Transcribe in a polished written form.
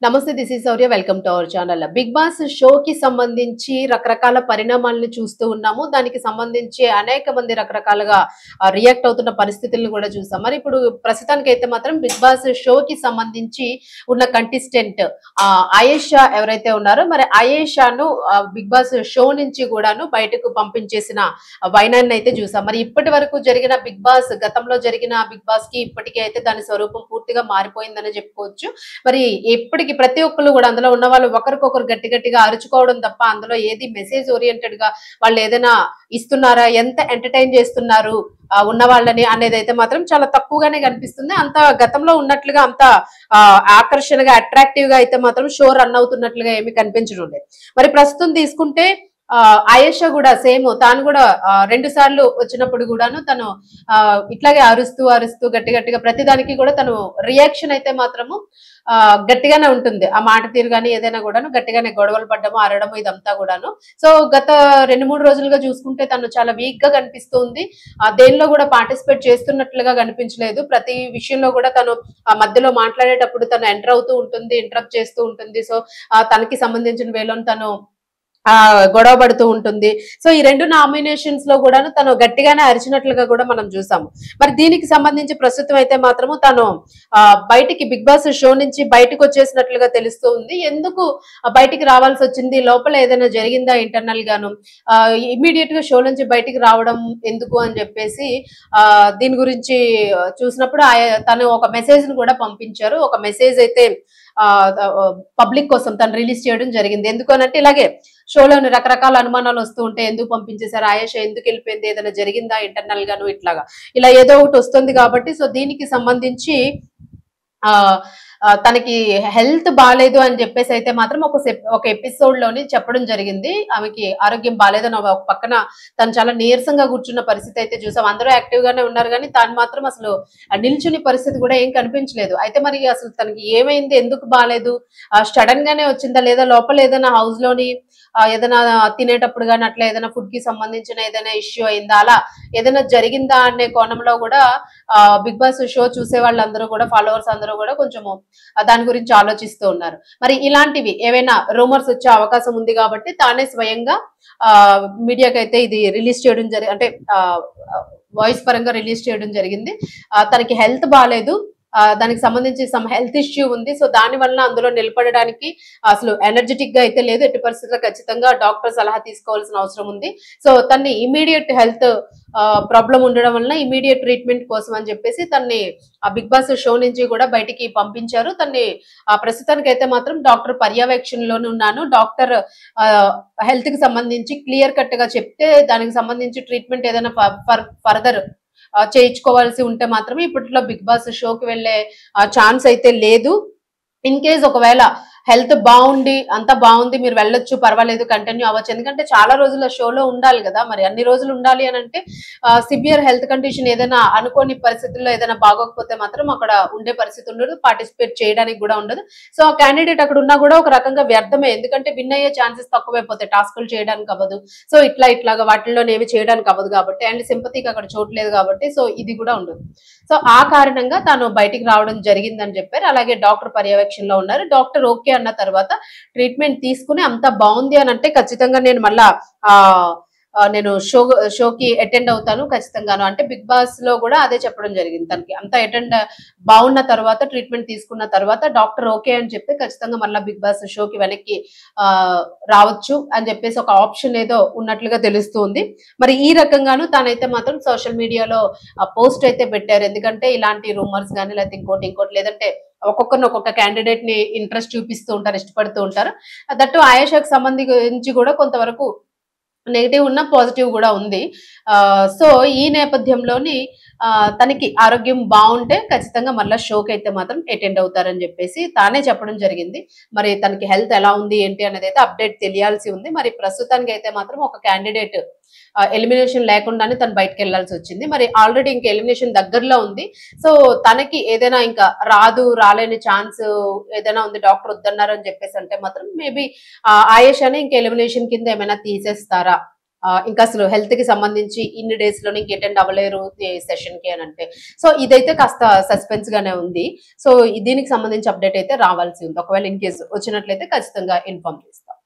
నమస్తే this is Shaurya welcome to our channel. Bigg Boss షోకి సంబంధించి రకరకాల పరిణామాలను చూస్తూ ఉన్నాము. దానికి సంబంధించి అనేక మంది రకరకాలుగా రియాక్ట్ అవుతున్న పరిస్థితులను కూడా చూసాం. మరి ఇప్పుడు ప్రస్తుతానికైతే మాత్రం బిగ్ బాస్ షోకి సంబంధించి ఉన్న కంటెస్టెంట్ ఆయేషా ఎవరైతే ఉన్నారో మరి ఆయేషాను బిగ్ బాస్ షో నుంచి కూడాను బయటకు పంపించేసిన వైనాన్ని అయితే చూసాం. మరి ఇప్పటి వరకు జరిగిన బిగ్ బాస్ గతంలో జరిగిన బిగ్ బాస్ కి ఇప్పటికీ అయితే దాని స్వరూపం పూర్తిగా మారిపోయిందని చెప్పుకోవచ్చు. మరి ఎప్పటికి ప్రతి ఒక్కరు కూడా అందులో ఉన్న వాళ్ళు ఒకరికొకరు గట్టి గట్టిగా అరుచుకోవడం తప్ప అందులో ఏది మెసేజ్ ఓరియంటెడ్ గా వాళ్ళు ఏదైనా ఇస్తున్నారా, ఎంత ఎంటర్టైన్ చేస్తున్నారు ఉన్న వాళ్ళని అనేది అయితే మాత్రం చాలా తక్కువగానే కనిపిస్తుంది. అంత గతంలో ఉన్నట్లుగా అంత ఆకర్షణగా అట్రాక్టివ్ గా అయితే మాత్రం షో రన్ అవుతున్నట్లుగా ఏమి కనిపించడం లేదు. మరి ప్రస్తుతం తీసుకుంటే ఆయేషా కూడా సేమ్ తాను కూడా 2 సార్లు వచ్చినప్పుడు కూడాను తను ఇట్లాగే అరుస్తూ అరుస్తూ గట్టి గట్టిగా ప్రతిదానికి కూడా తను రియాక్షన్ అయితే మాత్రము గట్టిగానే ఉంటుంది. ఆ మాట తీరు కానీ ఏదైనా కూడాను గట్టిగానే గొడవలు పడ్డము అరడము ఇదంతా కూడాను. సో గత 2-3 రోజులుగా చూసుకుంటే తను చాలా వీక్ గా కనిపిస్తుంది. దేనిలో కూడా పార్టిసిపేట్ చేస్తున్నట్లుగా కనిపించలేదు. ప్రతి విషయంలో కూడా తను మధ్యలో మాట్లాడేటప్పుడు తను ఎంటర్ అవుతూ ఉంటుంది, ఇంటరప్ట్ చేస్తూ ఉంటుంది. సో తనకి సంబంధించిన వేలోని తను గొడవ పడుతూ ఉంటుంది. సో ఈ 2 నామినేషన్స్ లో కూడా తను గట్టిగానే అరిచినట్లుగా కూడా మనం చూసాము. మరి దీనికి సంబంధించి ప్రస్తుతం అయితే మాత్రము తను బయటికి బిగ్ బాస్ షో నుంచి బయటకు వచ్చేసినట్లుగా తెలుస్తూ ఉంది. ఎందుకు బయటికి రావాల్సి వచ్చింది, లోపల ఏదైనా జరిగిందా ఇంటర్నల్ గాను, ఇమ్మీడియట్ గా షో నుంచి బయటికి రావడం ఎందుకు అని చెప్పేసి దీని గురించి చూసినప్పుడు తను ఒక మెసేజ్ ను కూడా పంపించారు. ఒక మెసేజ్ అయితే పబ్లిక్ కోసం తను రిలీజ్ చేయడం జరిగింది. ఎందుకు అనంటే ఇలాగే షోలోని రకరకాల అనుమానాలు వస్తూ ఉంటాయి. ఎందుకు పంపించేశారు, ఆయేషా ఎందుకు వెళ్ళిపోయింది, ఏదైనా జరిగిందా ఇంటర్నల్ గాను ఇట్లాగా ఇలా ఏదో ఒకటి వస్తుంది కాబట్టి సో దీనికి సంబంధించి తనకి హెల్త్ బాగాలేదు అని చెప్పేసి అయితే మాత్రం ఒక ఎపిసోడ్ లోని చెప్పడం జరిగింది. ఆమెకి ఆరోగ్యం బాగాలేదని ఒక పక్కన తను చాలా నీరసంగా కూర్చున్న పరిస్థితి అయితే చూసాం. అందరూ యాక్టివ్ గానే ఉన్నారు కానీ తాను మాత్రం అసలు నిల్చుని పరిస్థితి కూడా ఏం కనిపించలేదు. అయితే మరి అసలు తనకి ఏమైంది, ఎందుకు బాగాలేదు, సడన్ గానే వచ్చిందా లేదా లోపల ఏదైనా హౌస్ లోని ఏదైనా తినేటప్పుడు కానీ అట్లా ఏదైనా ఫుడ్ కి సంబంధించిన ఏదైనా ఇష్యూ అయిందా, అలా ఏదైనా జరిగిందా అనే కోణంలో కూడా బిగ్ బాస్ షో చూసే వాళ్ళందరూ కూడా ఫాలోవర్స్ అందరూ కూడా కొంచెము దాని గురించి ఆలోచిస్తూ ఉన్నారు. మరి ఇలాంటివి ఏవైనా రూమర్స్ వచ్చే అవకాశం ఉంది కాబట్టి తానే స్వయంగా మీడియాకి అయితే ఇది రిలీజ్ చేయడం అంటే వాయిస్ పరంగా రిలీజ్ చేయడం జరిగింది. తనకి హెల్త్ బాగాలేదు, దానికి సంబంధించి సమ్ హెల్త్ ఇష్యూ ఉంది. సో దాని వల్ల అందులో నిలబడడానికి అసలు ఎనర్జెటిక్ గా అయితే లేదు. ఎట్టి పరిస్థితుల్లో ఖచ్చితంగా డాక్టర్ సలహా తీసుకోవాల్సిన అవసరం ఉంది. సో తన్ని ఇమీడియట్ హెల్త్ ప్రాబ్లం ఉండడం వల్ల ఇమీడియట్ ట్రీట్మెంట్ కోసం అని చెప్పేసి తన్ని ఆ బిగ్ బాస్ షో నుంచి కూడా బయటికి పంపించారు. తన్ని ప్రస్తుతానికి అయితే మాత్రం డాక్టర్ పర్యవేక్షణలోనే ఉన్నాను, డాక్టర్ హెల్త్ కి సంబంధించి క్లియర్ కట్ గా చెప్తే దానికి సంబంధించి ట్రీట్మెంట్ ఏదైనా ఫర్దర్ చేయించుకోవాల్సి ఉంటే మాత్రమే ఇప్పట్లో బిగ్ బాస్ షోకి వెళ్లే ఛాన్స్ అయితే లేదు. ఇన్ కేస్ ఒకవేళ హెల్త్ బాగుండి అంత బాగుంది మీరు వెళ్ళొచ్చు, పర్వాలేదు, కంటిన్యూ అవ్వచ్చు. ఎందుకంటే చాలా రోజుల షోలో ఉండాలి కదా, మరి అన్ని రోజులు ఉండాలి అని అంటే సివియర్ హెల్త్ కండిషన్ ఏదైనా అనుకోని పరిస్థితుల్లో ఏదైనా బాగోకపోతే మాత్రం అక్కడ ఉండే పరిస్థితి ఉండదు, పార్టిసిపేట్ చేయడానికి కూడా ఉండదు. సో ఆ క్యాండిడేట్ అక్కడ ఉన్నా కూడా ఒక రకంగా వ్యర్థమే. ఎందుకంటే విన్ అయ్యే ఛాన్సెస్ తక్కువైపోతాయి, టాస్కులు చేయడానికి అవ్వదు. సో ఇట్లాగా వాటిల్లో ఏమి చేయడానికి అవ్వదు కాబట్టి, అండ్ సింపతికి అక్కడ చోట్లేదు కాబట్టి సో ఇది కూడా ఉండదు. సో ఆ కారణంగా తాను బయటికి రావడం జరిగిందని చెప్పారు. అలాగే డాక్టర్ పర్యవేక్షణలో ఉన్నారు. డాక్టర్ ఓకే అన్న తర్వాత ట్రీట్మెంట్ తీసుకుని అంత బాగుంది అని అంటే ఖచ్చితంగా నేను మళ్ళా నేను షోకి అటెండ్ అవుతాను ఖచ్చితంగాను అంటే బిగ్ బాస్ లో కూడా అదే చెప్పడం జరిగింది. తనకి అంత అటెండ్ బాగున్న తర్వాత ట్రీట్మెంట్ తీసుకున్న తర్వాత డాక్టర్ ఓకే అని చెప్తే ఖచ్చితంగా మళ్ళీ బిగ్ బాస్ షోకి వెనక్కి రావచ్చు అని చెప్పేసి ఒక ఆప్షన్ ఏదో ఉన్నట్లుగా తెలుస్తుంది. మరి ఈ రకంగాను తానైతే మాత్రం సోషల్ మీడియాలో పోస్ట్ అయితే పెట్టారు. ఎందుకంటే ఇలాంటి రూమర్స్ కానీ లేకపోతే ఇంకోటి లేదంటే ఒక్కొక్కరిని ఒక్కొక్క క్యాండిడేట్ ని ఇంట్రెస్ట్ చూపిస్తూ ఉంటారు, ఇష్టపడుతూ ఉంటారు. దట్టు ఆయేషాకి సంబంధించి కూడా కొంతవరకు నెగిటివ్ ఉన్న పాజిటివ్ కూడా ఉంది. సో ఈ నేపథ్యంలోని తనకి ఆరోగ్యం బాగుంటే ఖచ్చితంగా మళ్ళీ షోకి అయితే మాత్రం అటెండ్ అవుతారని చెప్పేసి తానే చెప్పడం జరిగింది. మరి తనకి హెల్త్ ఎలా ఉంది ఏంటి అనేది అయితే అప్డేట్ తెలియాల్సి ఉంది. మరి ప్రస్తుతానికి అయితే మాత్రం ఒక క్యాండిడేట్ ఎలిమినేషన్ లేకుండానే తను బయటకు వెళ్లాల్సి వచ్చింది. మరి ఆల్రెడీ ఇంకా ఎలిమినేషన్ దగ్గరలో ఉంది. సో తనకి ఏదైనా ఇంకా రాలేని ఛాన్స్ ఏదైనా ఉంది, డాక్టర్ వద్దన్నారు అని చెప్పేసి అంటే మాత్రం మేబీ ఆయేషాని ఇంకా ఎలిమినేషన్ కింద ఏమైనా తీసేస్తారా ఇంకా అసలు హెల్త్ కి సంబంధించి ఇన్ని డేస్ లో ఇంక అటెండ్ అవ్వలేరు సెషన్ కి అని అంటే. సో ఇదైతే కాస్త సస్పెన్స్ గానే ఉంది. సో దీనికి సంబంధించి అప్డేట్ అయితే రావాల్సి ఉంది. ఒకవేళ ఇన్ కేసు వచ్చినట్లయితే ఖచ్చితంగా ఇన్ఫార్మ్ చేస్తాం.